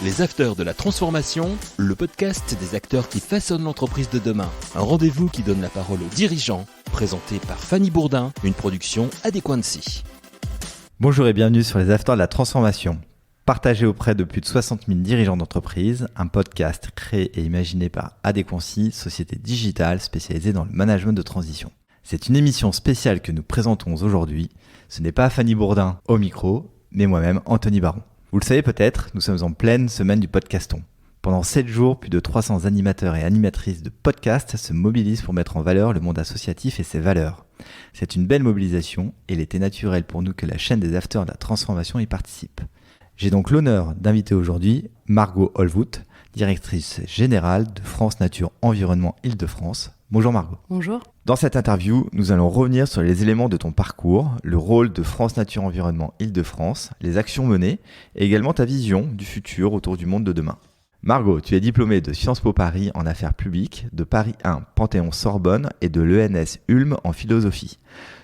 Les Acteurs de la Transformation, le podcast des acteurs qui façonnent l'entreprise de demain. Un rendez-vous qui donne la parole aux dirigeants, présenté par Fanny Bourdin, une production Adéquancy. Bonjour et bienvenue sur les Acteurs de la Transformation. Partagé auprès de plus de 60 000 dirigeants d'entreprise, un podcast créé et imaginé par Adéquancy, société digitale spécialisée dans le management de transition. C'est une émission spéciale que nous présentons aujourd'hui. Ce n'est pas Fanny Bourdin au micro, mais moi-même, Anthony Baron. Vous le savez peut-être, nous sommes en pleine semaine du podcaston. Pendant 7 jours, plus de 300 animateurs et animatrices de podcasts se mobilisent pour mettre en valeur le monde associatif et ses valeurs. C'est une belle mobilisation et il était naturel pour nous que la chaîne des Acteurs de la Transformation y participe. J'ai donc l'honneur d'inviter aujourd'hui Margot Holvoet, directrice générale de France Nature Environnement Île-de-France. Bonjour Margot. Bonjour. Dans cette interview, nous allons revenir sur les éléments de ton parcours, le rôle de France Nature Environnement Île-de-France, les actions menées et également ta vision du futur autour du monde de demain. Margot, tu es diplômée de Sciences Po Paris en affaires publiques, de Paris 1 Panthéon-Sorbonne et de l'ENS Ulm en philosophie.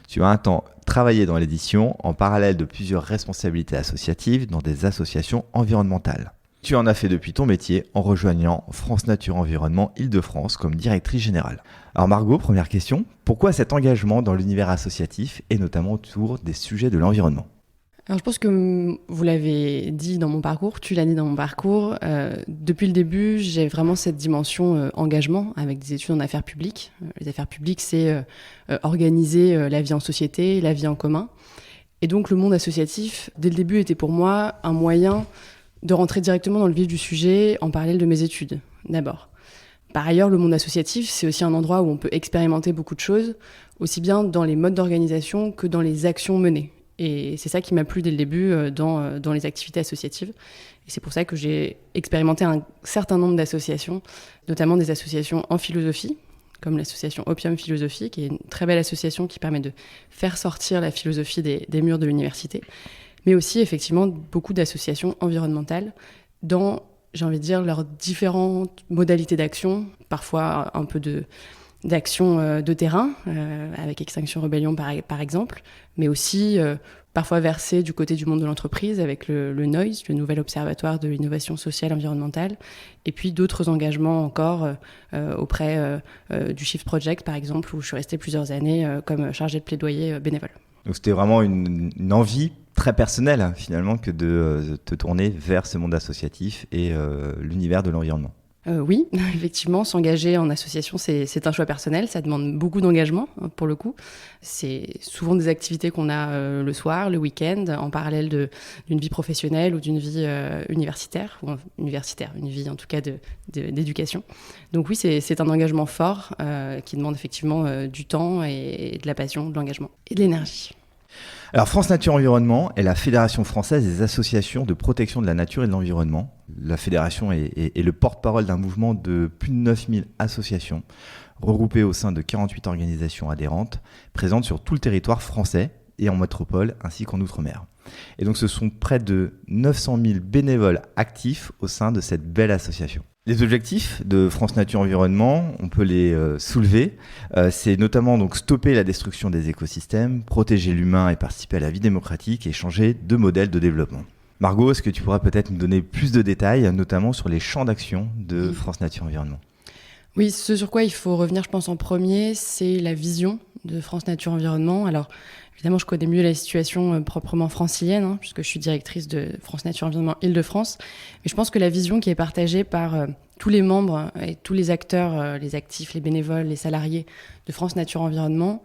Tu as un temps travaillé dans l'édition en parallèle de plusieurs responsabilités associatives dans des associations environnementales. Tu en as fait depuis ton métier en rejoignant France Nature Environnement Île-de-France comme directrice générale. Alors Margot, première question, pourquoi cet engagement dans l'univers associatif et notamment autour des sujets de l'environnement ? Alors je pense que vous l'avez dit dans mon parcours, tu l'as dit dans mon parcours. Depuis le début, j'ai vraiment cette dimension engagement avec des études en affaires publiques. Les affaires publiques, c'est organiser la vie en société, la vie en commun. Et donc le monde associatif, dès le début, était pour moi un moyen de rentrer directement dans le vif du sujet en parallèle de mes études, d'abord. Par ailleurs, le monde associatif, c'est aussi un endroit où on peut expérimenter beaucoup de choses, aussi bien dans les modes d'organisation que dans les actions menées. Et c'est ça qui m'a plu dès le début dans les activités associatives. Et c'est pour ça que j'ai expérimenté un certain nombre d'associations, notamment des associations en philosophie, comme l'association Opium Philosophie, qui est une très belle association qui permet de faire sortir la philosophie des murs de l'université, mais aussi effectivement beaucoup d'associations environnementales dans, j'ai envie de dire, leurs différentes modalités d'action, parfois un peu d'action de terrain, avec Extinction Rebellion par exemple, mais aussi parfois versées du côté du monde de l'entreprise avec le NOISE, le Nouvel Observatoire de l'innovation sociale environnementale, et puis d'autres engagements encore auprès du Shift Project par exemple, où je suis restée plusieurs années comme chargée de plaidoyer bénévole. Donc c'était vraiment une envie très personnelle finalement que de te tourner vers ce monde associatif et l'univers de l'environnement. Oui, effectivement, s'engager en association, c'est un choix personnel, ça demande beaucoup d'engagement pour le coup. C'est souvent des activités qu'on a le soir, le week-end, en parallèle d'une vie professionnelle ou d'une vie universitaire, une vie en tout cas d'éducation. Donc oui, c'est un engagement fort qui demande effectivement du temps et de la passion, de l'engagement et de l'énergie. Alors France Nature Environnement est la Fédération française des associations de protection de la nature et de l'environnement. La fédération est le porte-parole d'un mouvement de plus de 9000 associations regroupées au sein de 48 organisations adhérentes, présentes sur tout le territoire français et en métropole ainsi qu'en outre-mer. Et donc ce sont près de 900 000 bénévoles actifs au sein de cette belle association. Les objectifs de France Nature Environnement, on peut les soulever. C'est notamment donc stopper la destruction des écosystèmes, protéger l'humain et participer à la vie démocratique et changer de modèle de développement. Margot, est-ce que tu pourrais peut-être nous donner plus de détails, notamment sur les champs d'action de France Nature Environnement ? Oui, ce sur quoi il faut revenir, je pense, en premier, c'est la vision de France Nature Environnement. Alors, évidemment, je connais mieux la situation proprement francilienne, puisque je suis directrice de France Nature Environnement Île-de-France. Mais je pense que la vision qui est partagée par tous les membres et tous les acteurs, les actifs, les bénévoles, les salariés de France Nature Environnement,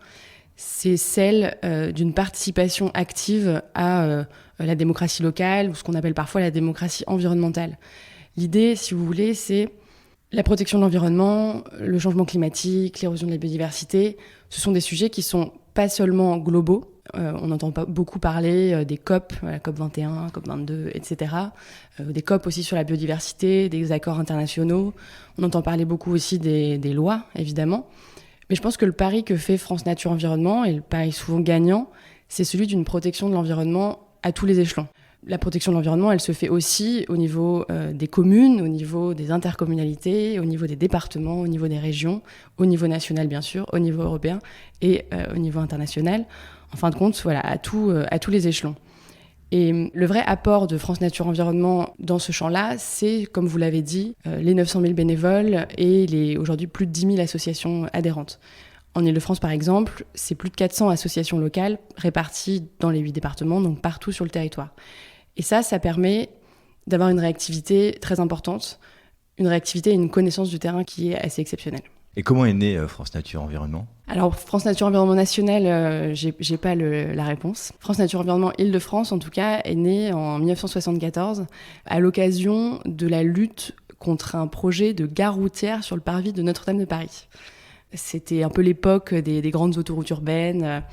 c'est celle d'une participation active à la démocratie locale, ou ce qu'on appelle parfois la démocratie environnementale. L'idée, si vous voulez, c'est la protection de l'environnement, le changement climatique, l'érosion de la biodiversité. Ce sont des sujets qui sont pas seulement globaux. On n'entend pas beaucoup parler des COP, la COP 21, COP 22, etc. Des COP aussi sur la biodiversité, des accords internationaux. On entend parler beaucoup aussi des lois, évidemment. Mais je pense que le pari que fait France Nature Environnement, et le pari souvent gagnant, c'est celui d'une protection de l'environnement à tous les échelons. La protection de l'environnement, elle se fait aussi au niveau des communes, au niveau des intercommunalités, au niveau des départements, au niveau des régions, au niveau national bien sûr, au niveau européen et au niveau international. En fin de compte, voilà, à tous les échelons. Et le vrai apport de France Nature Environnement dans ce champ-là, c'est, comme vous l'avez dit, les 900 000 bénévoles et les aujourd'hui plus de 10 000 associations adhérentes. En Île-de-France, par exemple, c'est plus de 400 associations locales réparties dans les 8 départements, donc partout sur le territoire. Et ça permet d'avoir une réactivité très importante, une réactivité et une connaissance du terrain qui est assez exceptionnelle. Et comment est née France Nature Environnement ? Alors, France Nature Environnement National, j'ai pas la réponse. France Nature Environnement Île-de-France, en tout cas, est née en 1974 à l'occasion de la lutte contre un projet de gare routière sur le parvis de Notre-Dame de Paris. C'était un peu l'époque des grandes autoroutes urbaines.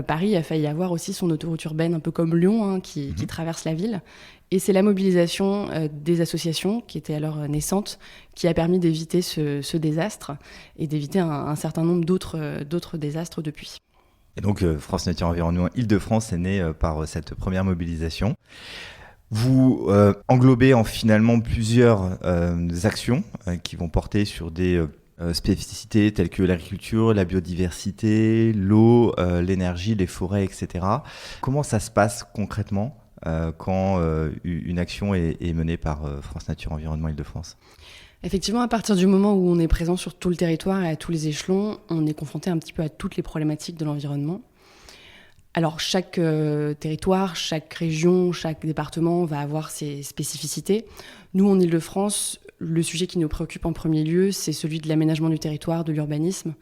Paris a failli avoir aussi son autoroute urbaine, un peu comme Lyon, qui traverse la ville. Et c'est la mobilisation des associations, qui étaient alors naissantes, qui a permis d'éviter ce désastre et d'éviter un certain nombre d'autres désastres depuis. Et donc, France Nature Environnement Île-de-France est née par cette première mobilisation. Vous englobez finalement plusieurs actions qui vont porter sur des spécificités telles que l'agriculture, la biodiversité, l'eau, l'énergie, les forêts, etc. Comment ça se passe concrètement quand une action est menée par France Nature Environnement Île-de-France ? Effectivement, à partir du moment où on est présent sur tout le territoire et à tous les échelons, on est confronté un petit peu à toutes les problématiques de l'environnement. Alors, chaque territoire, chaque région, chaque département va avoir ses spécificités. Nous, en Île-de-France, le sujet qui nous préoccupe en premier lieu, c'est celui de l'aménagement du territoire, de l'urbanisme.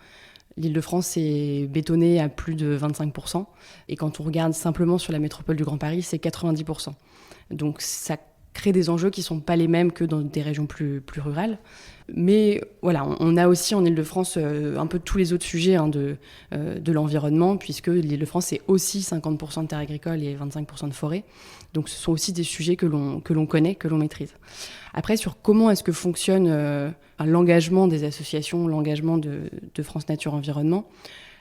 L'Île-de-France est bétonnée à plus de 25%. Et quand on regarde simplement sur la métropole du Grand Paris, c'est 90%. Donc ça crée des enjeux qui ne sont pas les mêmes que dans des régions plus rurales. Mais voilà, on a aussi en Île-de-France un peu tous les autres sujets de l'environnement, puisque l'Île-de-France, c'est aussi 50% de terres agricoles et 25% de forêts. Donc ce sont aussi des sujets que l'on connaît, que l'on maîtrise. Après, sur comment est-ce que fonctionne l'engagement des associations, l'engagement de France Nature Environnement,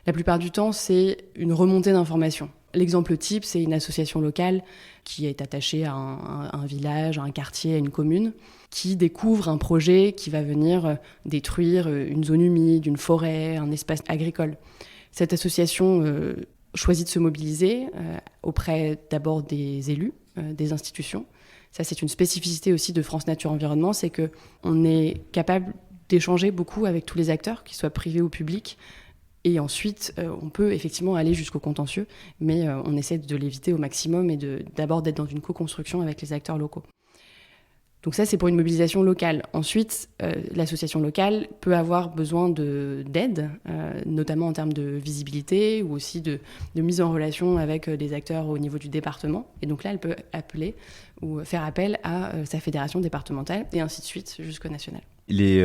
la plupart du temps, c'est une remontée d'informations. L'exemple type, c'est une association locale qui est attachée à un village, à un quartier, à une commune, qui découvre un projet qui va venir détruire une zone humide, une forêt, un espace agricole. Cette association choisit de se mobiliser auprès d'abord des élus, des institutions. Ça, c'est une spécificité aussi de France Nature Environnement, c'est qu'on est capable d'échanger beaucoup avec tous les acteurs, qu'ils soient privés ou publics. Et ensuite, on peut effectivement aller jusqu'au contentieux, mais on essaie de l'éviter au maximum et d'abord d'être dans une co-construction avec les acteurs locaux. Donc ça, c'est pour une mobilisation locale. Ensuite, l'association locale peut avoir besoin d'aide, notamment en termes de visibilité ou aussi de mise en relation avec des acteurs au niveau du département. Et donc là, elle peut appeler ou faire appel à sa fédération départementale et ainsi de suite jusqu'au national. Les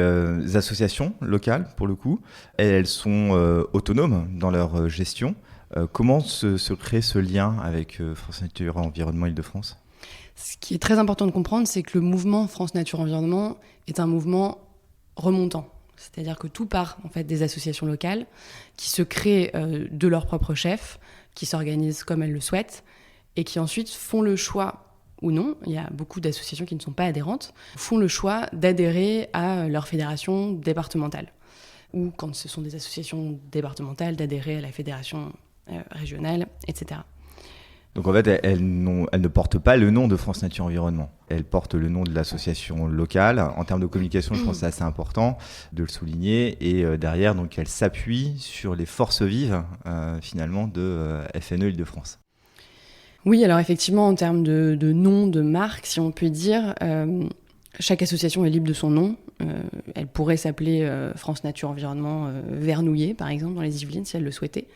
associations locales, pour le coup, elles sont autonomes dans leur gestion. Comment se crée ce lien avec France Nature Environnement Île-de-France ? Ce qui est très important de comprendre, c'est que le mouvement France Nature Environnement est un mouvement remontant. C'est-à-dire que tout part en fait, des associations locales qui se créent de leur propre chef, qui s'organisent comme elles le souhaitent et qui ensuite font le choix ou non, il y a beaucoup d'associations qui ne sont pas adhérentes, font le choix d'adhérer à leur fédération départementale. Ou quand ce sont des associations départementales, d'adhérer à la fédération régionale, etc. Donc en fait, elles ne portent pas le nom de France Nature Environnement. Elles portent le nom de l'association locale. En termes de communication, je pense que c'est assez important de le souligner. Et derrière, donc, elles s'appuient sur les forces vives, finalement, de FNE Île-de-France. Oui, alors effectivement, en termes de nom, de marque, si on peut dire, chaque association est libre de son nom. Elle pourrait s'appeler France Nature Environnement Vernouillet, par exemple, dans les Yvelines, si elle le souhaitait.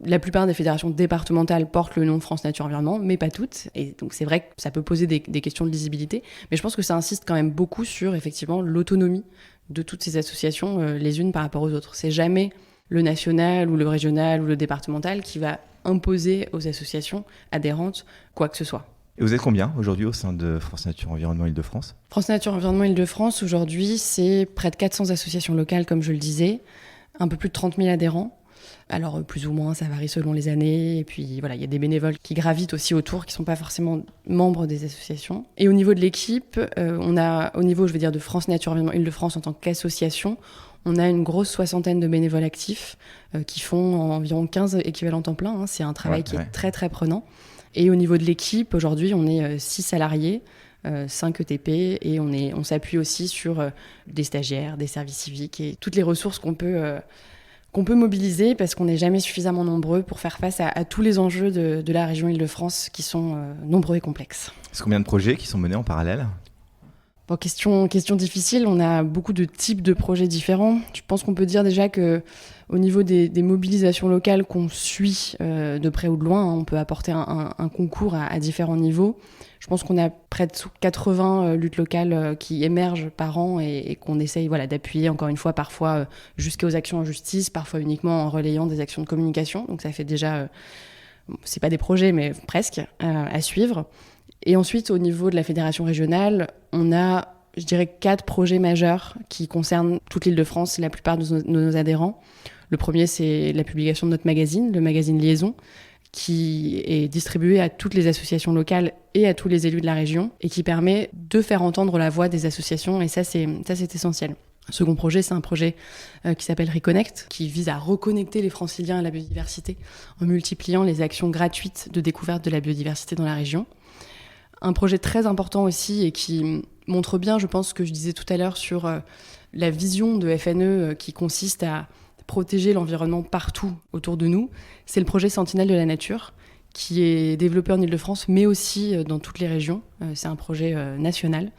La plupart des fédérations départementales portent le nom France Nature Environnement, mais pas toutes. Et donc c'est vrai que ça peut poser des questions de lisibilité. Mais je pense que ça insiste quand même beaucoup sur effectivement l'autonomie de toutes ces associations les unes par rapport aux autres. C'est jamais le national ou le régional ou le départemental qui va imposer aux associations adhérentes quoi que ce soit. Et vous êtes combien aujourd'hui au sein de France Nature Environnement Île-de-France ? France Nature Environnement Île-de-France, aujourd'hui, c'est près de 400 associations locales, comme je le disais, un peu plus de 30 000 adhérents. Alors, plus ou moins, ça varie selon les années. Et puis, voilà, il y a des bénévoles qui gravitent aussi autour, qui ne sont pas forcément membres des associations. Et au niveau de l'équipe, on a, au niveau, je veux dire, de France Nature Environnement Île-de-France en tant qu'association, on a une grosse soixantaine de bénévoles actifs qui font environ 15 équivalents temps plein. C'est un travail qui est très, très prenant. Et au niveau de l'équipe, aujourd'hui, on est 6 salariés, 5 ETP, et on s'appuie aussi sur des stagiaires, des services civiques et toutes les ressources qu'on peut mobiliser, parce qu'on n'est jamais suffisamment nombreux pour faire face à tous les enjeux de la région Île-de-France qui sont nombreux et complexes. Est-ce combien de projets qui sont menés en parallèle ? Bon, question difficile, on a beaucoup de types de projets différents. Je pense qu'on peut dire déjà qu'au niveau des mobilisations locales qu'on suit de près ou de loin, on peut apporter un concours à différents niveaux. Je pense qu'on a près de 80 luttes locales qui émergent par an et qu'on essaye d'appuyer, encore une fois, parfois jusqu'aux actions en justice, parfois uniquement en relayant des actions de communication. Donc ça fait déjà, c'est pas des projets, mais presque, à suivre. Et ensuite, au niveau de la fédération régionale, on a, je dirais, 4 projets majeurs qui concernent toute l'Île-de-France et la plupart de nos adhérents. Le premier, c'est la publication de notre magazine, le magazine Liaison, qui est distribué à toutes les associations locales et à tous les élus de la région, et qui permet de faire entendre la voix des associations, et ça c'est essentiel. Le second projet, c'est un projet qui s'appelle Reconnect, qui vise à reconnecter les Franciliens à la biodiversité en multipliant les actions gratuites de découverte de la biodiversité dans la région. Un projet très important aussi et qui montre bien, je pense, ce que je disais tout à l'heure sur la vision de FNE qui consiste à protéger l'environnement partout autour de nous, c'est le projet Sentinelle de la Nature, qui est développé en Île-de-France, mais aussi dans toutes les régions. C'est un projet national.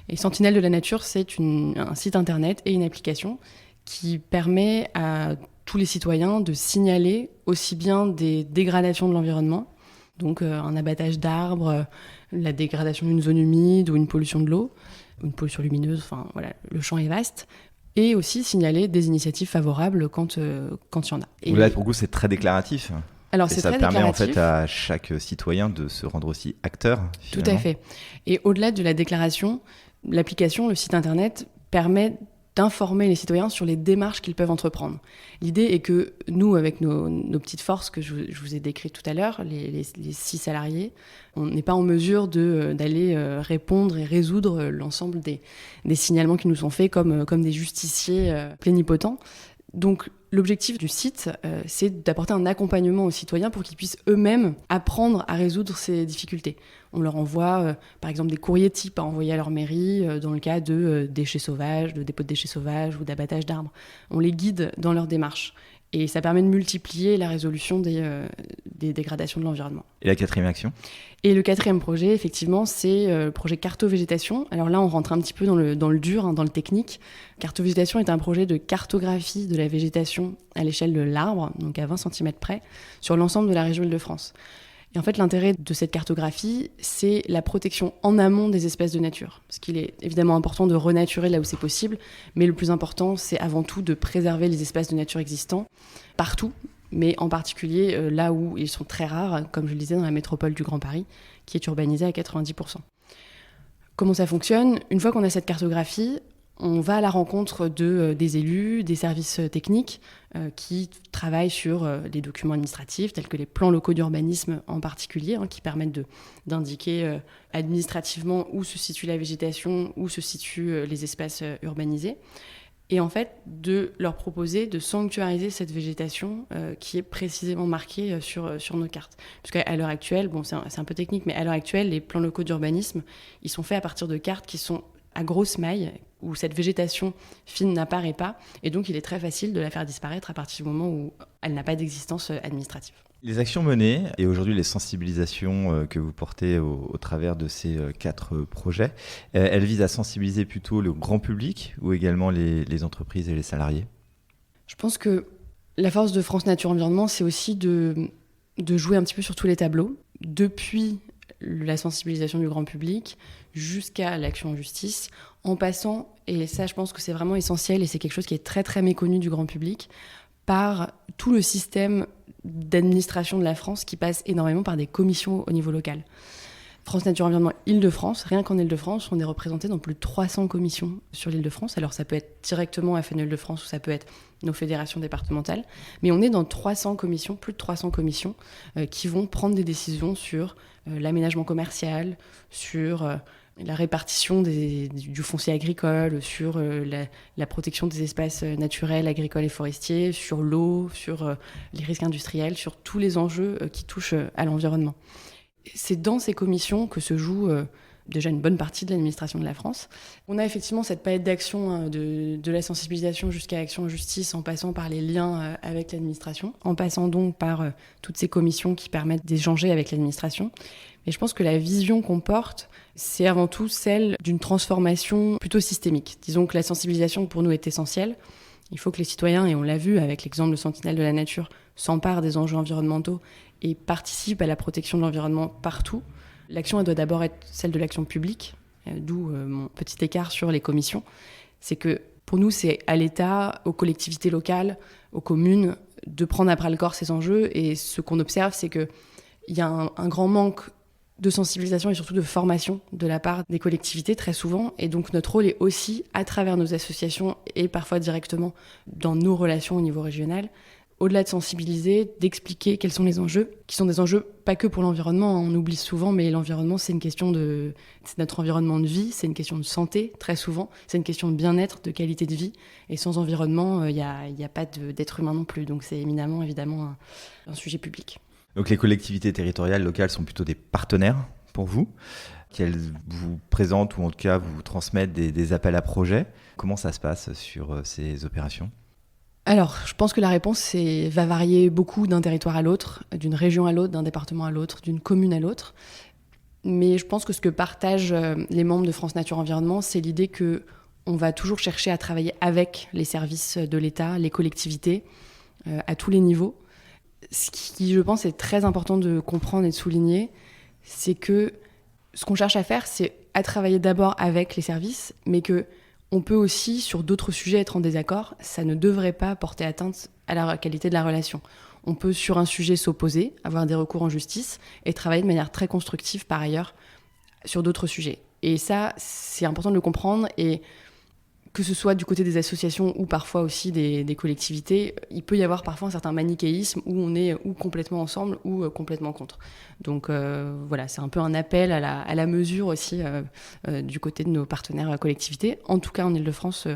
Et Sentinelle de la Nature, c'est un site internet et une application qui permet à tous les citoyens de signaler aussi bien des dégradations de l'environnement, donc un abattage d'arbres, la dégradation d'une zone humide ou une pollution de l'eau, ou une pollution lumineuse, enfin voilà, le champ est vaste, et aussi signaler des initiatives favorables quand il y en a. Et là, pour le coup, c'est très déclaratif. Alors, et c'est ça très permet déclaratif. En fait à chaque citoyen de se rendre aussi acteur. Finalement. Tout à fait. Et au-delà de la déclaration, l'application, le site internet, permet d'informer les citoyens sur les démarches qu'ils peuvent entreprendre. L'idée est que nous, avec nos petites forces que je vous ai décrites tout à l'heure, les 6 salariés, on n'est pas en mesure d'aller répondre et résoudre l'ensemble des signalements qui nous sont faits comme des justiciers plénipotents. Donc, l'objectif du site, c'est d'apporter un accompagnement aux citoyens pour qu'ils puissent eux-mêmes apprendre à résoudre ces difficultés. On leur envoie, par exemple, des courriers types à envoyer à leur mairie dans le cas de déchets sauvages, de dépôts de déchets sauvages ou d'abattage d'arbres. On les guide dans leur démarche. Et ça permet de multiplier la résolution des dégradations de l'environnement. Et la 4e action ? Et le 4e projet, effectivement, c'est le projet Cartovégétation. Alors là, on rentre un petit peu dans le dur, dans le technique. Cartovégétation est un projet de cartographie de la végétation à l'échelle de l'arbre, donc à 20 cm près, sur l'ensemble de la région Île-de-France. Et en fait, l'intérêt de cette cartographie, c'est la protection en amont des espèces de nature. Parce qu'il est évidemment important de renaturer là où c'est possible, mais le plus important, c'est avant tout de préserver les espaces de nature existants partout, mais en particulier là où ils sont très rares, comme je le disais, dans la métropole du Grand Paris, qui est urbanisée à 90%. Comment ça fonctionne ? Une fois qu'on a cette cartographie, on va à la rencontre des élus, des services techniques qui travaillent sur les documents administratifs, tels que les plans locaux d'urbanisme en particulier, qui permettent d'indiquer administrativement où se situe la végétation, où se situent les espaces urbanisés. Et en fait, de leur proposer de sanctuariser cette végétation qui est précisément marquée sur nos cartes. Parce qu'à l'heure actuelle, c'est un peu technique, mais à l'heure actuelle, les plans locaux d'urbanisme, ils sont faits à partir de cartes qui sont à grosse maille, où cette végétation fine n'apparaît pas, et donc il est très facile de la faire disparaître à partir du moment où elle n'a pas d'existence administrative. Les actions menées et aujourd'hui les sensibilisations que vous portez au travers de ces 4 projets, elles visent à sensibiliser plutôt le grand public ou également les entreprises et les salariés ? Je pense que la force de France Nature Environnement, c'est aussi de jouer un petit peu sur tous les tableaux, depuis la sensibilisation du grand public jusqu'à l'action en justice, en passant, et ça je pense que c'est vraiment essentiel et c'est quelque chose qui est très très méconnu du grand public, par tout le système d'administration de la France qui passe énormément par des commissions au niveau local. France Nature Environnement Île-de-France, rien qu'en Île-de-France, on est représenté dans plus de 300 commissions sur l'Île-de-France. Alors ça peut être directement FNE Île-de-France ou ça peut être nos fédérations départementales. Mais on est dans 300 commissions, plus de 300 commissions qui vont prendre des décisions sur l'aménagement commercial, sur la répartition du foncier agricole, sur la protection des espaces naturels, agricoles et forestiers, sur l'eau, sur les risques industriels, sur tous les enjeux qui touchent à l'environnement. C'est dans ces commissions que se joue déjà une bonne partie de l'administration de la France. On a effectivement cette palette d'action de la sensibilisation jusqu'à l'action en justice, en passant par les liens avec l'administration, en passant donc par toutes ces commissions qui permettent d'échanger avec l'administration. Mais je pense que la vision qu'on porte, c'est avant tout celle d'une transformation plutôt systémique. Disons que la sensibilisation pour nous est essentielle. Il faut que les citoyens, et on l'a vu avec l'exemple de Sentinelle de la Nature, s'emparent des enjeux environnementaux et participent à la protection de l'environnement partout. L'action, elle doit d'abord être celle de l'action publique, d'où mon petit écart sur les commissions. C'est que pour nous, c'est à l'État, aux collectivités locales, aux communes, de prendre à bras-le-corps ces enjeux. Et ce qu'on observe, c'est qu'il y a un grand manque de sensibilisation et surtout de formation de la part des collectivités très souvent. Et donc notre rôle est aussi, à travers nos associations et parfois directement dans nos relations au niveau régional, au-delà de sensibiliser, d'expliquer quels sont les enjeux, qui sont des enjeux pas que pour l'environnement, on oublie souvent, mais l'environnement, c'est notre environnement de vie, c'est une question de santé, très souvent, c'est une question de bien-être, de qualité de vie, et sans environnement, il n'y a pas d'être humain non plus, donc c'est éminemment, évidemment, un sujet public. Donc les collectivités territoriales locales sont plutôt des partenaires pour vous, qu'elles vous présentent ou en tout cas vous transmettent des appels à projets. Comment ça se passe sur ces opérations ? Alors, je pense que la réponse va varier beaucoup d'un territoire à l'autre, d'une région à l'autre, d'un département à l'autre, d'une commune à l'autre. Mais je pense que ce que partagent les membres de France Nature Environnement, c'est l'idée qu'on va toujours chercher à travailler avec les services de l'État, les collectivités, à tous les niveaux. Ce qui, je pense, est très important de comprendre et de souligner, c'est que ce qu'on cherche à faire, c'est à travailler d'abord avec les services, mais que on peut aussi, sur d'autres sujets, être en désaccord. Ça ne devrait pas porter atteinte à la qualité de la relation. On peut, sur un sujet, s'opposer, avoir des recours en justice et travailler de manière très constructive, par ailleurs, sur d'autres sujets. Et ça, c'est important de le comprendre. Et que ce soit du côté des associations ou parfois aussi des collectivités, il peut y avoir parfois un certain manichéisme où on est ou complètement ensemble ou complètement contre. Donc voilà, c'est un peu un appel à la mesure aussi du côté de nos partenaires collectivités. En tout cas, en Ile-de-France,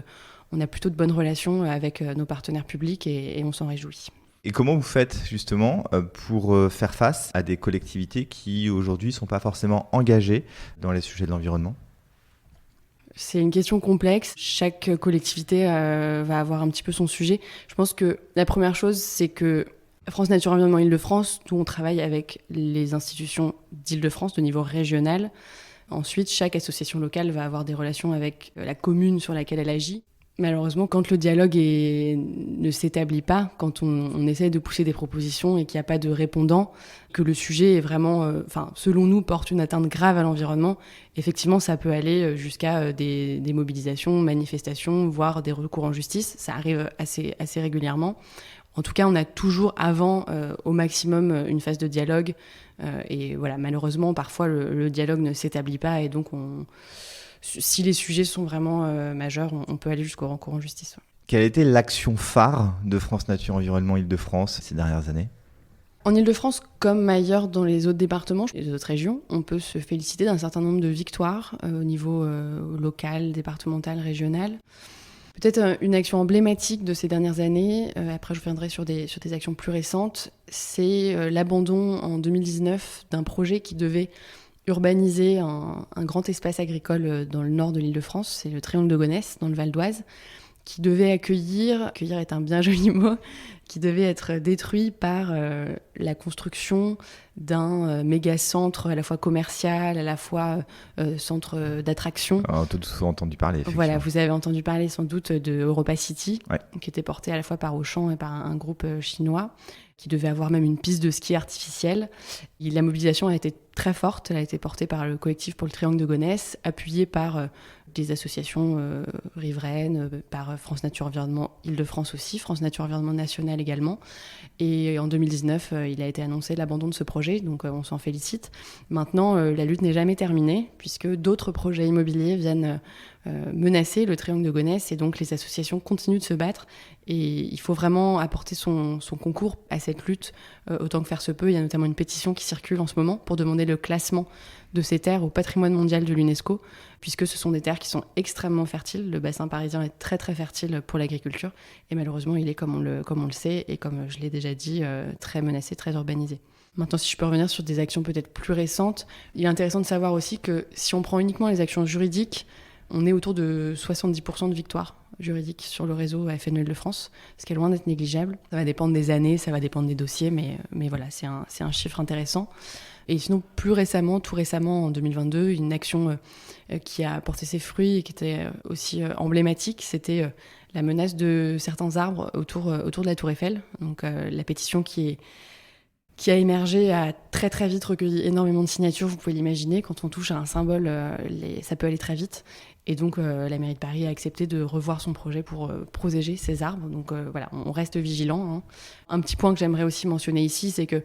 on a plutôt de bonnes relations avec nos partenaires publics et on s'en réjouit. Et comment vous faites justement pour faire face à des collectivités qui aujourd'hui ne sont pas forcément engagées dans les sujets de l'environnement ? C'est une question complexe. Chaque collectivité va avoir un petit peu son sujet. Je pense que la première chose, c'est que France Nature Environnement Île-de-France, nous on travaille avec les institutions d'Île-de-France de niveau régional. Ensuite, chaque association locale va avoir des relations avec la commune sur laquelle elle agit. Malheureusement, quand le dialogue ne s'établit pas, quand on essaie de pousser des propositions et qu'il n'y a pas de répondant, que le sujet est vraiment, selon nous, porte une atteinte grave à l'environnement, effectivement, ça peut aller jusqu'à des mobilisations, manifestations, voire des recours en justice. Ça arrive assez régulièrement. En tout cas, on a toujours avant, au maximum, une phase de dialogue. Et voilà, malheureusement, parfois, le dialogue ne s'établit pas et donc si les sujets sont vraiment majeurs, on peut aller jusqu'au recours en justice. Quelle a été l'action phare de France Nature Environnement Île-de-France ces dernières années ? En Île-de-France, comme ailleurs dans les autres départements et les autres régions, on peut se féliciter d'un certain nombre de victoires au niveau local, départemental, régional. Peut-être une action emblématique de ces dernières années, après je reviendrai sur des actions plus récentes, c'est l'abandon en 2019 d'un projet qui devait urbaniser un grand espace agricole dans le nord de l'Île-de-France, c'est le Triangle de Gonesse, dans le Val d'Oise, qui devait accueillir est un bien joli mot, qui devait être détruit par la construction d'un méga centre à la fois commercial, à la fois centre d'attraction. On a tous entendu parler. Voilà, vous avez entendu parler sans doute de Europa City, ouais, qui était porté à la fois par Auchan et par un groupe chinois, qui devait avoir même une piste de ski artificielle. Et la mobilisation a été très forte, elle a été portée par le collectif pour le Triangle de Gonesse, appuyée par des associations riveraines, par France Nature Environnement Île-de-France aussi, France Nature Environnement National également. Et en 2019, il a été annoncé l'abandon de ce projet, donc on s'en félicite. Maintenant, la lutte n'est jamais terminée, puisque d'autres projets immobiliers viennent menacer le Triangle de Gonesse, et donc les associations continuent de se battre. Et il faut vraiment apporter son concours à cette lutte autant que faire se peut. Il y a notamment une pétition qui circule en ce moment pour demander le classement de ces terres au patrimoine mondial de l'UNESCO, puisque ce sont des terres qui sont extrêmement fertiles. Le bassin parisien est très très fertile pour l'agriculture, et malheureusement il est, comme on le sait, et comme je l'ai déjà dit, très menacé, très urbanisé. Maintenant, si je peux revenir sur des actions peut-être plus récentes, il est intéressant de savoir aussi que si on prend uniquement les actions juridiques, on est autour de 70% de victoires juridiques sur le réseau AFNE Île-de-France, ce qui est loin d'être négligeable. Ça va dépendre des années, ça va dépendre des dossiers, mais voilà, c'est un chiffre intéressant. Et sinon, tout récemment, en 2022, une action qui a porté ses fruits et qui était aussi emblématique, c'était la menace de certains arbres autour de la Tour Eiffel. Donc la pétition qui a émergé a très très vite recueilli énormément de signatures, vous pouvez l'imaginer. Quand on touche à un symbole, ça peut aller très vite. Et donc la mairie de Paris a accepté de revoir son projet pour protéger ces arbres. Donc voilà, on reste vigilant, hein. Un petit point que j'aimerais aussi mentionner ici, c'est que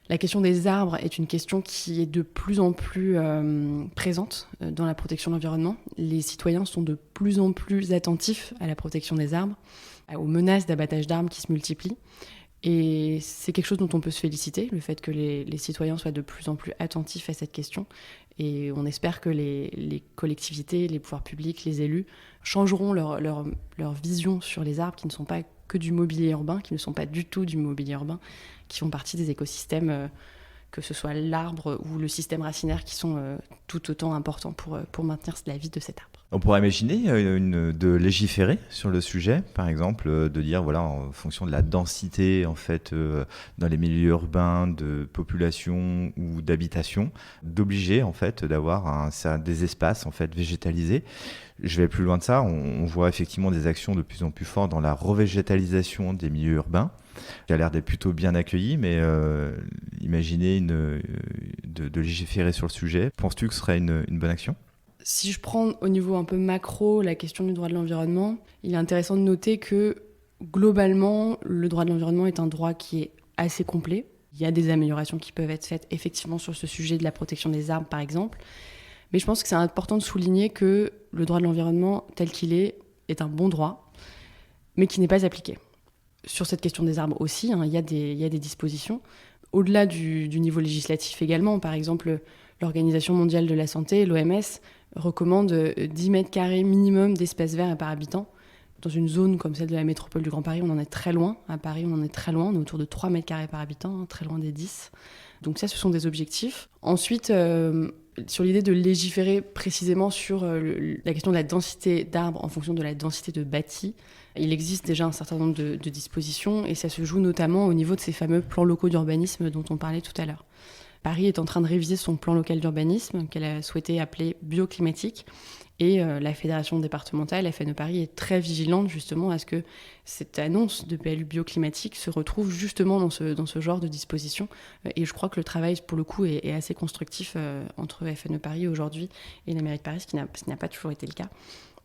la question des arbres est une question qui est de plus en plus présente dans la protection de l'environnement. Les citoyens sont de plus en plus attentifs à la protection des arbres, aux menaces d'abattage d'arbres qui se multiplient. Et c'est quelque chose dont on peut se féliciter, le fait que les citoyens soient de plus en plus attentifs à cette question. Et on espère que les collectivités, les pouvoirs publics, les élus changeront leur vision sur les arbres qui ne sont pas que du mobilier urbain, qui ne sont pas du tout du mobilier urbain, qui font partie des écosystèmes, que ce soit l'arbre ou le système racinaire, qui sont tout autant importants pour maintenir la vie de cet arbre. On pourrait imaginer de légiférer sur le sujet, par exemple, de dire, voilà, en fonction de la densité en fait, dans les milieux urbains de population ou d'habitation, d'obliger en fait, d'avoir des espaces en fait, végétalisés. Je vais plus loin de ça, on voit effectivement des actions de plus en plus fortes dans la revégétalisation des milieux urbains, qui a l'air d'être plutôt bien accueilli, mais imaginez de légiférer sur le sujet. Penses-tu que ce serait une bonne action ? Si je prends au niveau un peu macro la question du droit de l'environnement, il est intéressant de noter que globalement, le droit de l'environnement est un droit qui est assez complet. Il y a des améliorations qui peuvent être faites effectivement sur ce sujet de la protection des arbres par exemple. Mais je pense que c'est important de souligner que le droit de l'environnement tel qu'il est un bon droit, mais qui n'est pas appliqué. Sur cette question des arbres aussi, il y a des dispositions. Au-delà du niveau législatif également, par exemple, l'Organisation mondiale de la santé, l'OMS, recommande 10 mètres carrés minimum d'espace vert par habitant. Dans une zone comme celle de la métropole du Grand Paris, on en est très loin. À Paris, on en est très loin. On est autour de 3 mètres carrés par habitant, très loin des 10. Donc ça, ce sont des objectifs. Ensuite, sur l'idée de légiférer précisément sur la question de la densité d'arbres en fonction de la densité de bâti, il existe déjà un certain nombre de dispositions et ça se joue notamment au niveau de ces fameux plans locaux d'urbanisme dont on parlait tout à l'heure. Paris est en train de réviser son plan local d'urbanisme qu'elle a souhaité appeler bioclimatique et la fédération départementale, la FNE Paris, est très vigilante justement à ce que cette annonce de PLU bioclimatique se retrouve justement dans ce genre de dispositions et je crois que le travail pour le coup est assez constructif entre FNE Paris aujourd'hui et la mairie de Paris, ce qui n'a pas toujours été le cas.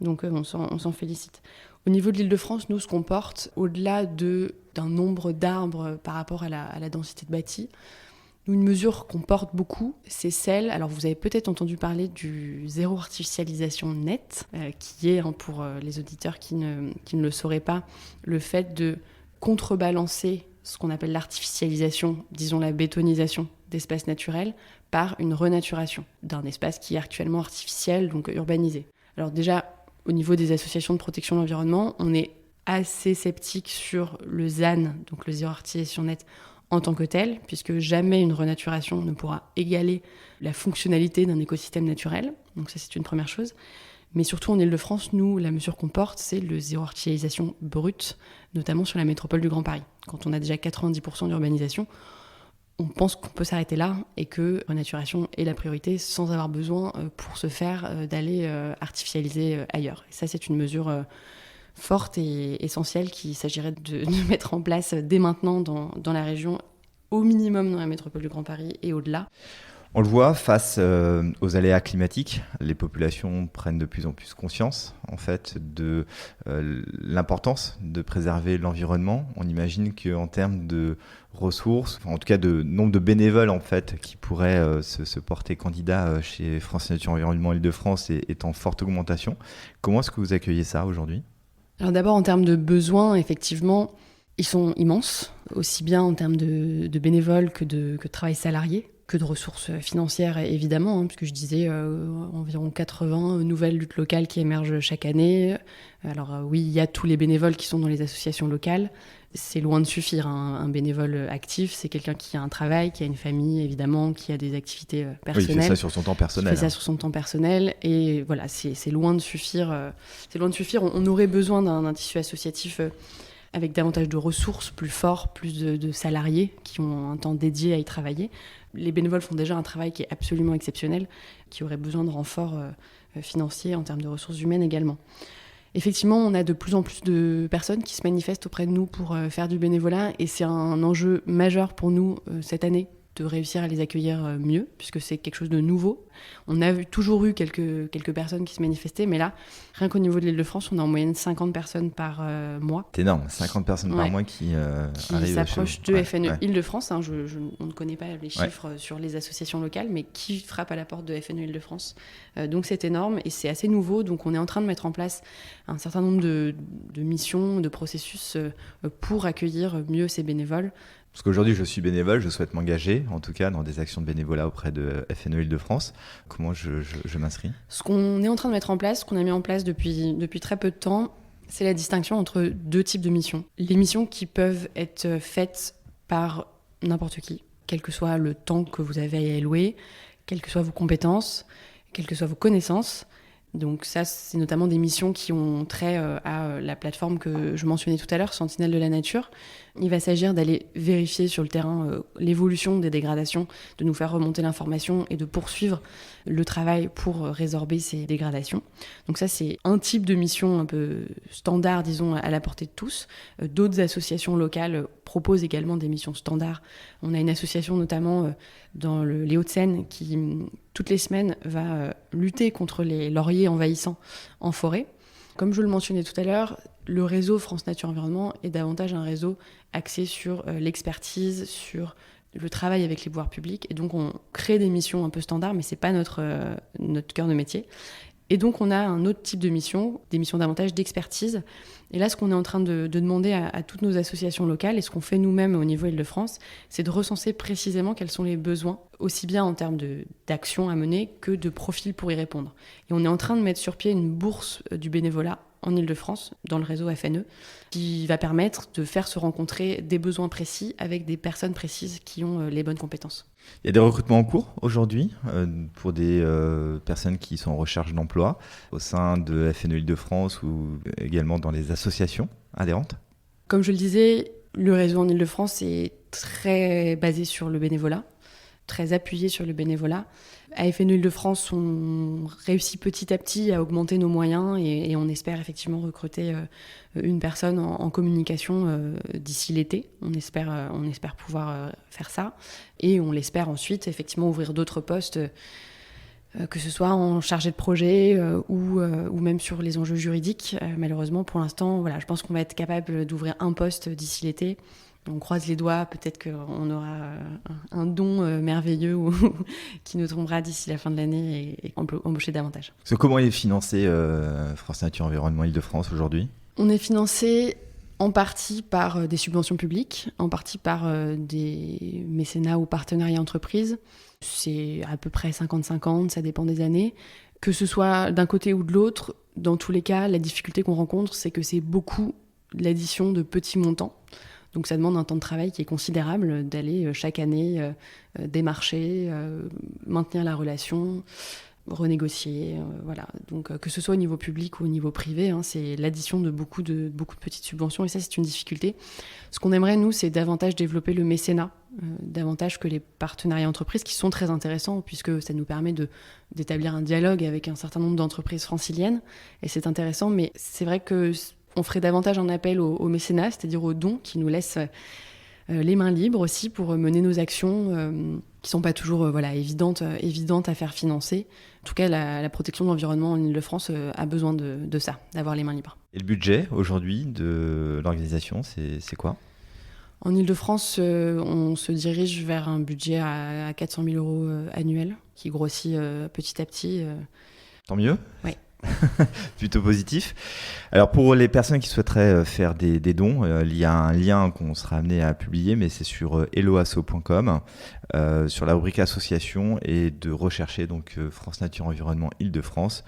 Donc on s'en félicite. Au niveau de l'Île-de-France, nous, ce qu'on porte, au-delà d'un nombre d'arbres par rapport à la densité de bâti, une mesure qu'on porte beaucoup, c'est celle, alors vous avez peut-être entendu parler du zéro artificialisation net, qui est, pour les auditeurs qui ne le sauraient pas, le fait de contrebalancer ce qu'on appelle l'artificialisation, disons la bétonisation d'espaces naturels, par une renaturation d'un espace qui est actuellement artificiel, donc urbanisé. Alors déjà, au niveau des associations de protection de l'environnement, on est assez sceptique sur le ZAN, donc le zéro artificialisation net, en tant que tel, puisque jamais une renaturation ne pourra égaler la fonctionnalité d'un écosystème naturel. Donc ça, c'est une première chose. Mais surtout en Île-de-France, nous, la mesure qu'on porte, c'est le zéro artificialisation brute, notamment sur la métropole du Grand Paris. Quand on a déjà 90% d'urbanisation, on pense qu'on peut s'arrêter là et que la renaturation est la priorité sans avoir besoin, pour ce faire, d'aller artificialiser ailleurs. Et ça, c'est une mesure forte et essentielle qu'il s'agirait de mettre en place dès maintenant dans la région, au minimum dans la métropole du Grand Paris et au-delà. On le voit, face aux aléas climatiques, les populations prennent de plus en plus conscience en fait, de l'importance de préserver l'environnement. On imagine qu'en termes de ressources, en tout cas de nombre de bénévoles en fait, qui pourraient se porter candidats chez France Nature Environnement Île-de-France est en forte augmentation. Comment est-ce que vous accueillez ça aujourd'hui ? Alors d'abord, en termes de besoins, effectivement, ils sont immenses, aussi bien en termes de bénévoles que de travail salarié, que de ressources financières, évidemment, puisque je disais environ 80 nouvelles luttes locales qui émergent chaque année. Alors oui, il y a tous les bénévoles qui sont dans les associations locales, C'est loin de suffire. Un bénévole actif, c'est quelqu'un qui a un travail, qui a une famille, évidemment, qui a des activités personnelles. Oui, il fait ça sur son temps personnel. Il fait ça sur son temps personnel. Et voilà, c'est loin de suffire. C'est loin de suffire. On aurait besoin d'un tissu associatif avec davantage de ressources, plus fort, plus de salariés qui ont un temps dédié à y travailler. Les bénévoles font déjà un travail qui est absolument exceptionnel, qui aurait besoin de renforts financiers en termes de ressources humaines également. Effectivement, on a de plus en plus de personnes qui se manifestent auprès de nous pour faire du bénévolat et c'est un enjeu majeur pour nous cette année de réussir à les accueillir mieux puisque c'est quelque chose de nouveau. On a toujours eu quelques personnes qui se manifestaient, mais là, rien qu'au niveau de l'Île-de-France, on a en moyenne 50 personnes par mois. C'est énorme, 50 personnes par mois qui arrivent s'approchent de FNE ouais. Île-de-France. On ne connaît pas les chiffres sur les associations locales, mais qui frappent à la porte de FNE Île-de-France. Donc c'est énorme et c'est assez nouveau. Donc on est en train de mettre en place un certain nombre de missions, de processus pour accueillir mieux ces bénévoles. Parce qu'aujourd'hui, je suis bénévole, je souhaite m'engager, en tout cas, dans des actions de bénévolat auprès de FNE Île-de-France. Comment je m'inscris ? Ce qu'on est en train de mettre en place, ce qu'on a mis en place depuis très peu de temps, c'est la distinction entre deux types de missions. Les missions qui peuvent être faites par n'importe qui, quel que soit le temps que vous avez à y allouer, quelles que soient vos compétences, quelles que soient vos connaissances. Donc ça, c'est notamment des missions qui ont trait à la plateforme que je mentionnais tout à l'heure, Sentinelle de la Nature. Il va s'agir d'aller vérifier sur le terrain l'évolution des dégradations, de nous faire remonter l'information et de poursuivre le travail pour résorber ces dégradations. Donc ça, c'est un type de mission un peu standard, disons, à la portée de tous. D'autres associations locales proposent également des missions standards. On a une association notamment dans les Hauts-de-Seine qui, toutes les semaines, va lutter contre les lauriers envahissants en forêt. Comme je le mentionnais tout à l'heure, le réseau France Nature Environnement est davantage un réseau axé sur l'expertise, sur le travail avec les pouvoirs publics. Et donc, on crée des missions un peu standards, mais ce n'est pas notre cœur de métier. Et donc, on a un autre type de mission, des missions davantage d'expertise. Et là, ce qu'on est en train de demander à toutes nos associations locales, et ce qu'on fait nous-mêmes au niveau Île-de-France, c'est de recenser précisément quels sont les besoins, aussi bien en termes d'actions à mener que de profils pour y répondre. Et on est en train de mettre sur pied une bourse du bénévolat en Île-de-France, dans le réseau FNE, qui va permettre de faire se rencontrer des besoins précis avec des personnes précises qui ont les bonnes compétences. Il y a des recrutements en cours aujourd'hui pour des personnes qui sont en recherche d'emploi au sein de FNE Île-de-France ou également dans les associations adhérentes ? Comme je le disais, le réseau en Île-de-France est très basé sur le bénévolat, très appuyé sur le bénévolat. À FNE Île-de-France, on réussit petit à petit à augmenter nos moyens et on espère effectivement recruter une personne en communication d'ici l'été. On espère pouvoir faire ça et on l'espère ensuite effectivement ouvrir d'autres postes, que ce soit en chargé de projet ou même sur les enjeux juridiques. Malheureusement, pour l'instant, voilà, je pense qu'on va être capable d'ouvrir un poste d'ici l'été. On croise les doigts, peut-être qu'on aura un don merveilleux qui nous tombera d'ici la fin de l'année et embaucher davantage. Comment est financé France Nature Environnement Île-de-France aujourd'hui ? On est financé en partie par des subventions publiques, en partie par des mécénats ou partenariats entreprises. C'est à peu près 50-50, ça dépend des années. Que ce soit d'un côté ou de l'autre, dans tous les cas, la difficulté qu'on rencontre, c'est que c'est beaucoup l'addition de petits montants. Donc ça demande un temps de travail qui est considérable, d'aller chaque année démarcher, maintenir la relation, renégocier. Voilà. Donc que ce soit au niveau public ou au niveau privé, c'est l'addition de beaucoup de petites subventions et ça c'est une difficulté. Ce qu'on aimerait nous, c'est davantage développer le mécénat, davantage que les partenariats entreprises qui sont très intéressants puisque ça nous permet d'établir un dialogue avec un certain nombre d'entreprises franciliennes et c'est intéressant, mais c'est vrai que on ferait davantage un appel au mécénat, c'est-à-dire aux dons qui nous laissent les mains libres aussi pour mener nos actions qui ne sont pas toujours évidentes à faire financer. En tout cas, la protection de l'environnement en Île-de-France a besoin de ça, d'avoir les mains libres. Et le budget aujourd'hui de l'organisation, c'est quoi ? En Île-de-France, on se dirige vers un budget à 400 000 euros annuel qui grossit petit à petit. Tant mieux ? Oui. Plutôt positif. Alors pour les personnes qui souhaiteraient faire des dons, il y a un lien qu'on sera amené à publier, mais c'est sur helloasso.com, sur la rubrique association et de rechercher donc France Nature Environnement Île-de-France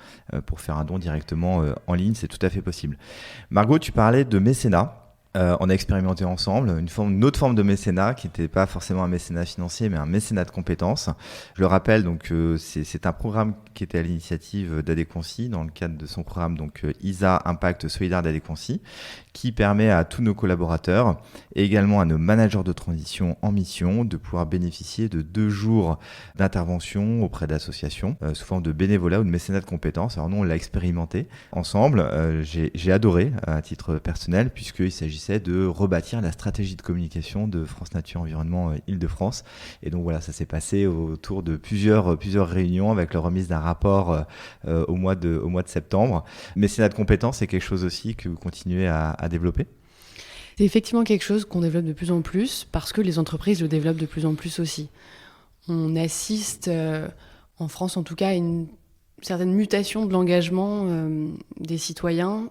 pour faire un don directement en ligne, c'est tout à fait possible. Margot, tu parlais de mécénat. On a expérimenté ensemble une autre forme de mécénat qui n'était pas forcément un mécénat financier, mais un mécénat de compétences. Je le rappelle, donc c'est un programme qui était à l'initiative d'Adéquancy dans le cadre de son programme donc ISA Impact Solidaire d'Adéquancy, qui permet à tous nos collaborateurs et également à nos managers de transition en mission de pouvoir bénéficier de 2 jours d'intervention auprès d'associations sous forme de bénévolat ou de mécénat de compétences. Alors nous, on l'a expérimenté ensemble. J'ai adoré à titre personnel puisqu'il s'agissait de rebâtir la stratégie de communication de France Nature Environnement Île-de-France. Et donc voilà, ça s'est passé autour de plusieurs réunions avec la remise d'un rapport au mois de septembre. Mécénat de compétences, c'est quelque chose aussi que vous continuez à développer? C'est effectivement quelque chose qu'on développe de plus en plus parce que les entreprises le développent de plus en plus aussi. On assiste, en France en tout cas, à une certaine mutation de l'engagement des citoyens.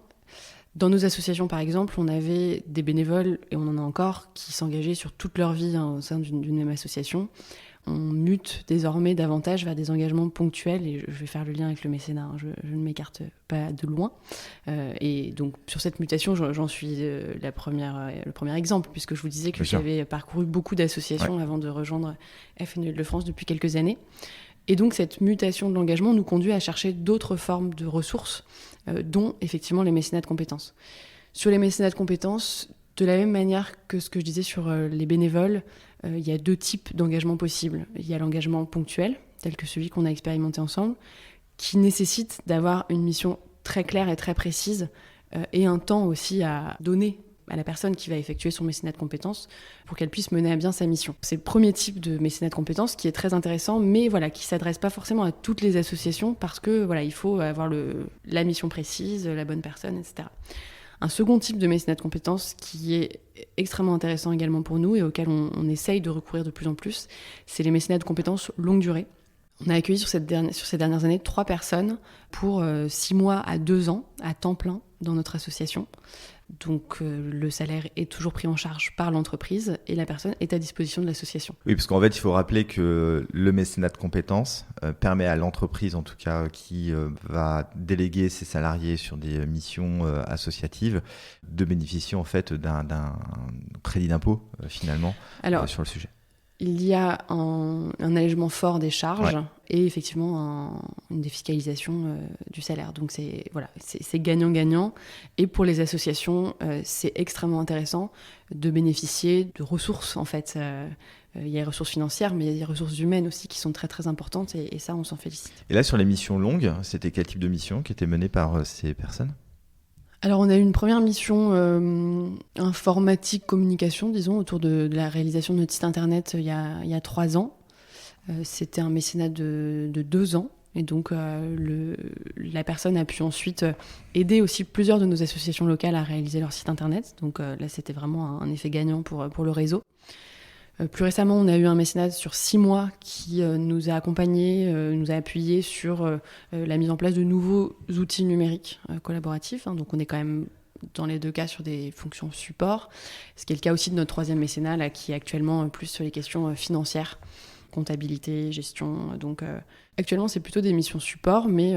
Dans nos associations, par exemple, on avait des bénévoles, et on en a encore, qui s'engageaient sur toute leur vie au sein d'une même association. On mute désormais davantage vers des engagements ponctuels, et je vais faire le lien avec le mécénat, je ne m'écarte pas de loin. Et donc sur cette mutation, j'en suis le premier exemple, puisque je vous disais que j'avais parcouru beaucoup d'associations avant de rejoindre FN Île-de-France depuis quelques années. Et donc cette mutation de l'engagement nous conduit à chercher d'autres formes de ressources, dont effectivement les mécénats de compétences. Sur les mécénats de compétences, de la même manière que ce que je disais sur les bénévoles, il y a 2 types d'engagement possibles. Il y a l'engagement ponctuel, tel que celui qu'on a expérimenté ensemble, qui nécessite d'avoir une mission très claire et très précise, et un temps aussi à donner à la personne qui va effectuer son mécénat de compétences pour qu'elle puisse mener à bien sa mission. C'est le premier type de mécénat de compétences qui est très intéressant, mais voilà, qui ne s'adresse pas forcément à toutes les associations parce que voilà, il faut avoir la mission précise, la bonne personne, etc. Un second type de mécénat de compétences qui est extrêmement intéressant également pour nous et auquel on essaye de recourir de plus en plus, c'est les mécénats de compétences longue durée. On a accueilli sur ces dernières années 3 personnes pour 6 mois à 2 ans à temps plein dans notre association. Donc le salaire est toujours pris en charge par l'entreprise et la personne est à disposition de l'association. Oui, parce qu'en fait, il faut rappeler que le mécénat de compétences permet à l'entreprise, en tout cas, qui va déléguer ses salariés sur des missions associatives, de bénéficier en fait d'un crédit d'impôt finalement sur le sujet. Il y a un allègement fort des charges et effectivement une défiscalisation du salaire. Donc c'est gagnant-gagnant. Et pour les associations, c'est extrêmement intéressant de bénéficier de ressources en fait. Il y a les ressources financières, mais il y a des ressources humaines aussi qui sont très très importantes et ça, on s'en félicite. Et là, sur les missions longues, c'était quel type de mission qui était menée par ces personnes ? Alors, on a eu une première mission informatique communication, disons, autour de la réalisation de notre site internet il y a 3 ans. C'était un mécénat de 2 ans. Et donc, la personne a pu ensuite aider aussi plusieurs de nos associations locales à réaliser leur site internet. Donc là, c'était vraiment un effet gagnant pour le réseau. Plus récemment, on a eu un mécénat sur 6 mois qui nous a accompagnés, nous a appuyés sur la mise en place de nouveaux outils numériques collaboratifs. Donc on est quand même dans les 2 cas sur des fonctions support, ce qui est le cas aussi de notre 3e mécénat là, qui est actuellement plus sur les questions financières, comptabilité, gestion. Donc actuellement, c'est plutôt des missions support, mais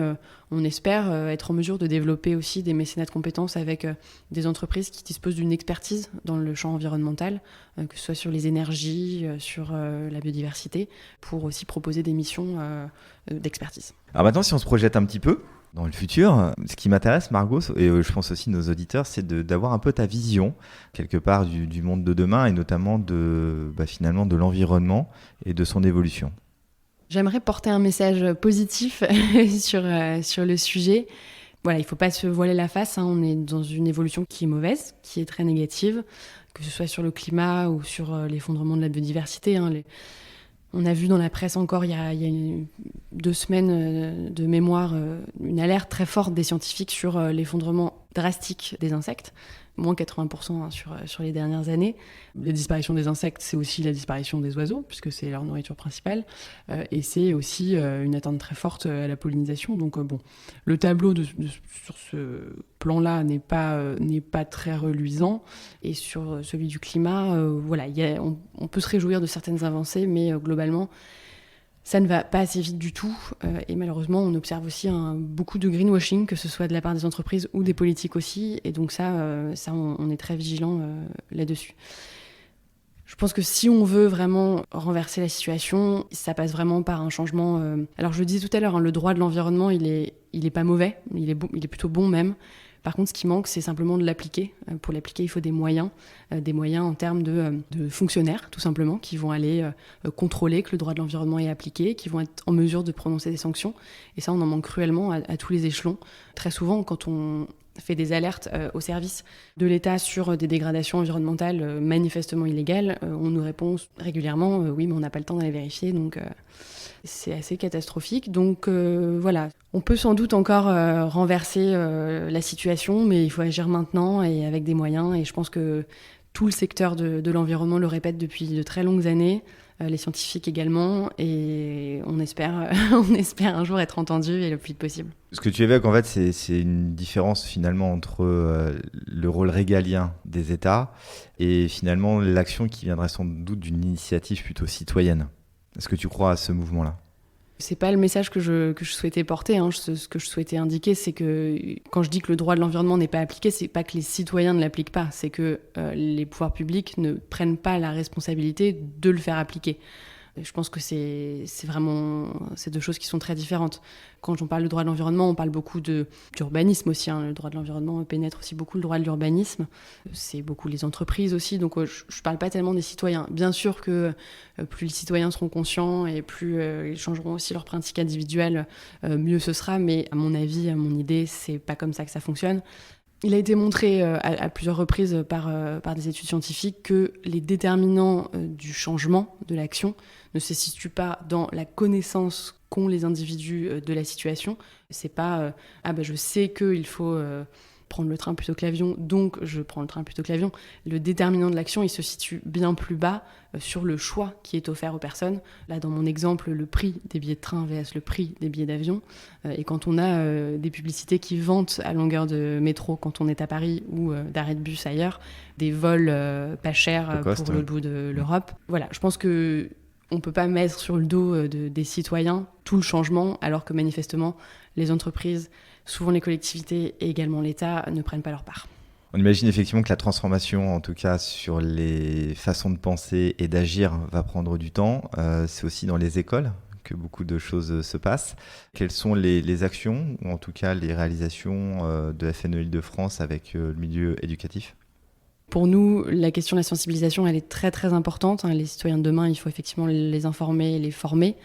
on espère être en mesure de développer aussi des mécénats de compétences avec des entreprises qui disposent d'une expertise dans le champ environnemental, que ce soit sur les énergies, sur la biodiversité, pour aussi proposer des missions d'expertise. Alors maintenant, si on se projette un petit peu dans le futur, ce qui m'intéresse, Margot, et je pense aussi nos auditeurs, c'est d'avoir un peu ta vision, quelque part, du monde de demain, et notamment finalement de l'environnement et de son évolution. J'aimerais porter un message positif sur le sujet. Voilà, il ne faut pas se voiler la face, hein. On est dans une évolution qui est mauvaise, qui est très négative, que ce soit sur le climat ou sur l'effondrement de la biodiversité, hein. On a vu dans la presse encore il y a 2 semaines de mémoire une alerte très forte des scientifiques sur l'effondrement drastique des insectes, moins 80% sur les dernières années. La disparition des insectes, c'est aussi la disparition des oiseaux, puisque c'est leur nourriture principale, et c'est aussi une atteinte très forte à la pollinisation. Donc le tableau sur ce plan-là n'est pas très reluisant, et sur celui du climat, on peut se réjouir de certaines avancées, mais globalement, Ça ne va pas assez vite du tout et malheureusement on observe aussi beaucoup de greenwashing, que ce soit de la part des entreprises ou des politiques aussi, et donc on est très vigilant là-dessus. Je pense que si on veut vraiment renverser la situation, ça passe vraiment par un changement. Alors je le disais tout à l'heure, le droit de l'environnement il est pas mauvais, il est plutôt bon même. Par contre, ce qui manque, c'est simplement de l'appliquer. Pour l'appliquer, il faut des moyens en termes de fonctionnaires, tout simplement, qui vont aller contrôler que le droit de l'environnement est appliqué, qui vont être en mesure de prononcer des sanctions. Et ça, on en manque cruellement à tous les échelons. Très souvent, quand on fait des alertes au service de l'État sur des dégradations environnementales manifestement illégales, on nous répond régulièrement oui, mais on n'a pas le temps d'aller vérifier, donc c'est assez catastrophique. Donc voilà, on peut sans doute encore renverser la situation, mais il faut agir maintenant et avec des moyens, et je pense que tout le secteur de l'environnement le répète depuis de très longues années, les scientifiques également, et on espère un jour être entendu et le plus vite possible. Ce que tu évoques, en fait, c'est une différence finalement entre le rôle régalien des États et finalement l'action qui viendrait sans doute d'une initiative plutôt citoyenne. Est-ce que tu crois à ce mouvement-là ? C'est pas le message que je souhaitais porter. Ce que je souhaitais indiquer, c'est que quand je dis que le droit de l'environnement n'est pas appliqué, c'est pas que les citoyens ne l'appliquent pas, c'est que les pouvoirs publics ne prennent pas la responsabilité de le faire appliquer. Je pense que c'est deux choses qui sont très différentes. Quand on parle de droit de l'environnement, on parle beaucoup d'urbanisme aussi. Le droit de l'environnement pénètre aussi beaucoup le droit de l'urbanisme. C'est beaucoup les entreprises aussi. Donc je ne parle pas tellement des citoyens. Bien sûr que plus les citoyens seront conscients et plus ils changeront aussi leurs pratiques individuelles, mieux ce sera. Mais à mon avis, à mon idée, c'est pas comme ça que ça fonctionne. Il a été montré à plusieurs reprises par des études scientifiques que les déterminants du changement, de l'action, ne se situent pas dans la connaissance qu'ont les individus de la situation. C'est pas je sais qu'il faut prendre le train plutôt que l'avion, donc je prends le train plutôt que l'avion. Le déterminant de l'action, il se situe bien plus bas sur le choix qui est offert aux personnes. Là, dans mon exemple, le prix des billets de train vs le prix des billets d'avion. Et quand on a des publicités qui vantent à longueur de métro, quand on est à Paris ou d'arrêt de bus ailleurs, des vols pas chers pour le bout de l'Europe. Voilà, je pense que on ne peut pas mettre sur le dos des citoyens tout le changement, alors que manifestement, les entreprises, souvent les collectivités et également l'État ne prennent pas leur part. On imagine effectivement que la transformation, en tout cas sur les façons de penser et d'agir, va prendre du temps. C'est aussi dans les écoles que beaucoup de choses se passent. Quelles sont les actions, ou en tout cas les réalisations de la FNE Île-de-France avec le milieu éducatif ? Pour nous, la question de la sensibilisation, elle est très très importante. Les citoyens de demain, il faut effectivement les informer et les former,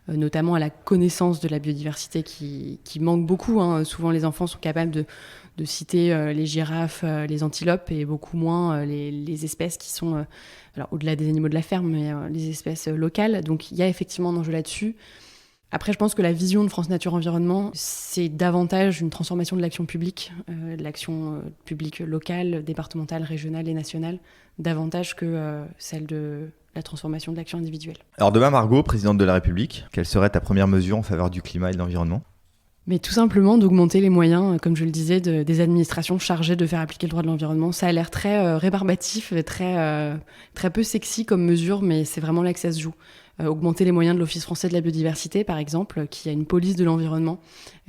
notamment à la connaissance de la biodiversité qui manque beaucoup. Souvent, les enfants sont capables de citer les girafes, les antilopes et beaucoup moins les espèces qui sont, alors au-delà des animaux de la ferme, mais les espèces locales. Donc il y a effectivement un enjeu là-dessus. Après, je pense que la vision de France Nature Environnement, c'est davantage une transformation de l'action publique, de l'action publique locale, départementale, régionale et nationale, davantage que celle de la transformation de l'action individuelle. Alors demain, Margot, présidente de la République, quelle serait ta première mesure en faveur du climat et de l'environnement ? Mais tout simplement d'augmenter les moyens, comme je le disais, des administrations chargées de faire appliquer le droit de l'environnement. Ça a l'air très rébarbatif, très peu sexy comme mesure, mais c'est vraiment là que ça se joue. Augmenter les moyens de l'Office français de la biodiversité, par exemple, qui a une police de l'environnement,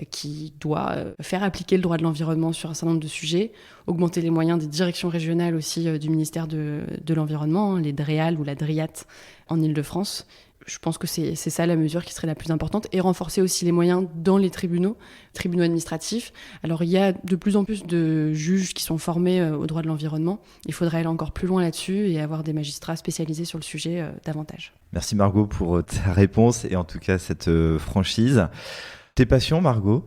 qui doit faire appliquer le droit de l'environnement sur un certain nombre de sujets. Augmenter les moyens des directions régionales aussi du ministère de l'Environnement, les DREAL ou la DRIAT en Île-de-France. Je pense que c'est ça la mesure qui serait la plus importante, et renforcer aussi les moyens dans les tribunaux administratifs. Alors il y a de plus en plus de juges qui sont formés au droit de l'environnement. Il faudrait aller encore plus loin là-dessus et avoir des magistrats spécialisés sur le sujet davantage. Merci Margot pour ta réponse et en tout cas cette franchise. Tes passions, Margot,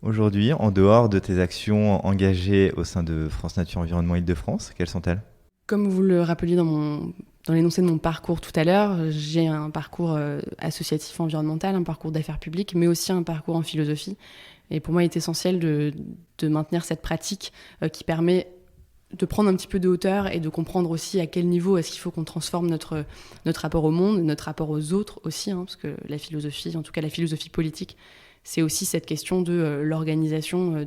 aujourd'hui, en dehors de tes actions engagées au sein de France Nature Environnement Île-de-France, quelles sont-elles ? Comme vous le rappeliez dans l'énoncé de mon parcours tout à l'heure, j'ai un parcours associatif environnemental, un parcours d'affaires publiques, mais aussi un parcours en philosophie. Et pour moi, il est essentiel de maintenir cette pratique qui permet de prendre un petit peu de hauteur et de comprendre aussi à quel niveau est-ce qu'il faut qu'on transforme notre rapport au monde, notre rapport aux autres aussi, parce que la philosophie, en tout cas la philosophie politique, c'est aussi cette question de l'organisation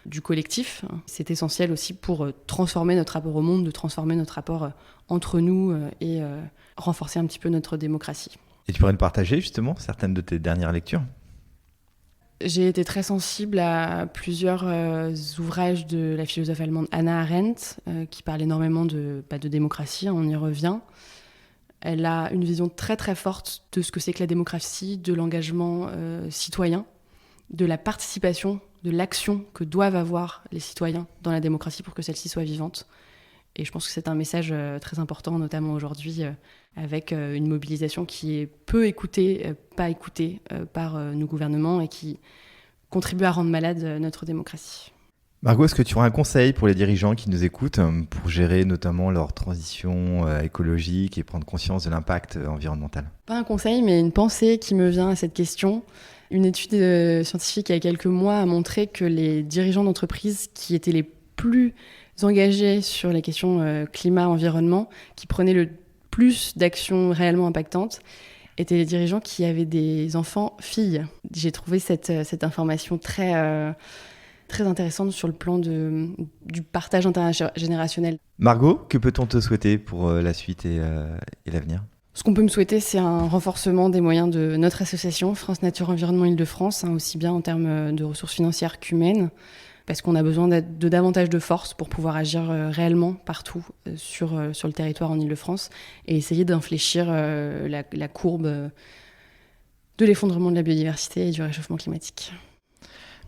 du collectif. C'est essentiel aussi pour transformer notre rapport au monde, de transformer notre rapport entre nous et renforcer un petit peu notre démocratie. Et tu pourrais nous partager justement certaines de tes dernières lectures ? J'ai été très sensible à plusieurs ouvrages de la philosophe allemande Hannah Arendt, qui parle énormément de démocratie, on y revient. Elle a une vision très très forte de ce que c'est que la démocratie, de l'engagement citoyen, de la participation, de l'action que doivent avoir les citoyens dans la démocratie pour que celle-ci soit vivante. Et je pense que c'est un message très important, notamment aujourd'hui, avec une mobilisation qui est peu écoutée, pas écoutée par nos gouvernements et qui contribue à rendre malade notre démocratie. Margot, est-ce que tu auras un conseil pour les dirigeants qui nous écoutent pour gérer notamment leur transition écologique et prendre conscience de l'impact environnemental ? Pas un conseil, mais une pensée qui me vient à cette question. Une étude scientifique il y a quelques mois a montré que les dirigeants d'entreprises qui étaient les plus engagés sur les questions climat-environnement, qui prenaient le plus d'actions réellement impactantes, étaient les dirigeants qui avaient des enfants filles. J'ai trouvé cette information très, très intéressante sur le plan du partage intergénérationnel. Margot, que peut-on te souhaiter pour la suite et l'avenir ? Ce qu'on peut me souhaiter, c'est un renforcement des moyens de notre association, France Nature Environnement Île-de-France, aussi bien en termes de ressources financières qu'humaines, parce qu'on a besoin de davantage de force pour pouvoir agir réellement partout sur le territoire en Île-de-France et essayer d'infléchir la courbe de l'effondrement de la biodiversité et du réchauffement climatique.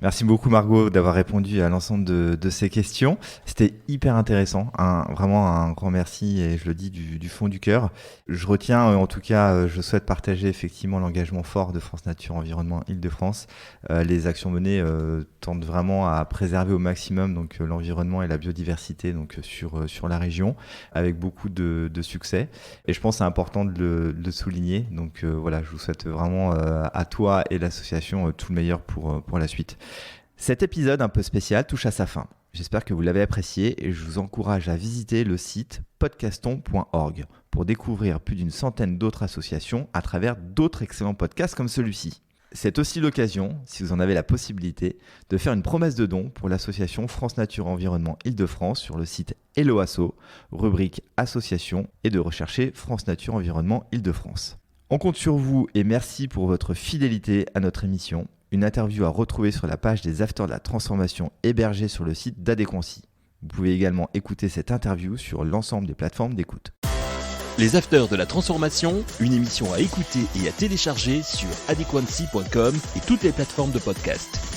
Merci beaucoup Margot d'avoir répondu à l'ensemble de ces questions. C'était hyper intéressant, vraiment un grand merci et je le dis du fond du cœur. Je retiens en tout cas, je souhaite partager effectivement l'engagement fort de France Nature Environnement Île-de-France. Les actions menées tendent vraiment à préserver au maximum donc, l'environnement et la biodiversité donc, sur la région avec beaucoup de succès. Et je pense que c'est important de le souligner. Donc voilà, je vous souhaite vraiment à toi et l'association tout le meilleur pour la suite. Cet épisode un peu spécial touche à sa fin. J'espère que vous l'avez apprécié et je vous encourage à visiter le site podcaston.org pour découvrir plus d'une centaine d'autres associations à travers d'autres excellents podcasts comme celui-ci. C'est aussi l'occasion, si vous en avez la possibilité, de faire une promesse de don pour l'association France Nature Environnement Île-de-France sur le site Hello Asso, rubrique Association, et de rechercher France Nature Environnement Île-de-France. On compte sur vous et merci pour votre fidélité à notre émission. Une interview à retrouver sur la page des Afters de la Transformation hébergée sur le site d'Adéquancy. Vous pouvez également écouter cette interview sur l'ensemble des plateformes d'écoute. Les Afters de la Transformation, une émission à écouter et à télécharger sur adequancy.com et toutes les plateformes de podcast.